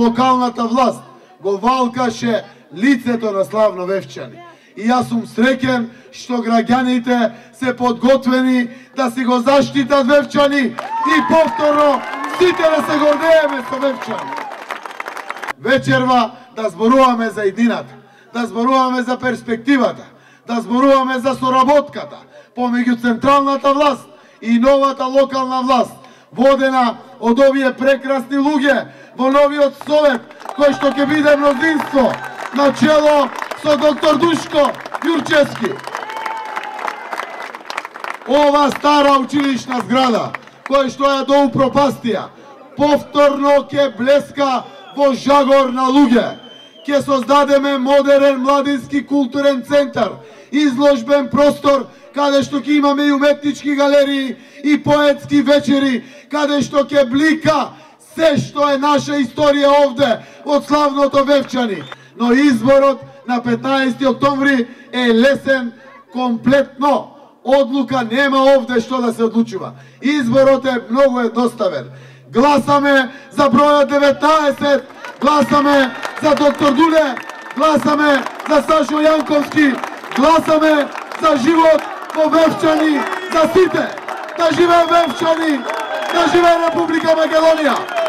Локалната власт го валкаше лицето на Славно Вевчани. И јас сум среќен што граѓаните се подготвени да си го заштитат Вевчани и повторно сите да се гордееме со Вевчани. Вечерва да зборуваме за идината, да зборуваме за перспективата, да зборуваме за соработката помеѓу централната власт и новата локална власт, водена од овие прекрасни луѓе во новиот совет, кој што ќе биде мнозинство на чело со доктор Душко Јурчевски. Ова стара училишна зграда, која што ја доупропастија, повторно ќе блеска во жагор на луѓе. Ќе создадеме модерен младински културен центар, изложбен простор, каде што ќе имаме и уметнички галерии и поетски вечери, каде што ќе блика се што е наша историја овде од славното Вевчани. Но изборот на 15 октомври е лесен комплетно. Одлука нема овде што да се одлучува. Изборот е многу едноставен. Гласаме за бројот 19, гласаме за доктор Дуле, гласаме за Сашо Јанковски, гласаме за живот во Вевчани, за сите. Да живее Вевчани, да живее Република Македонија!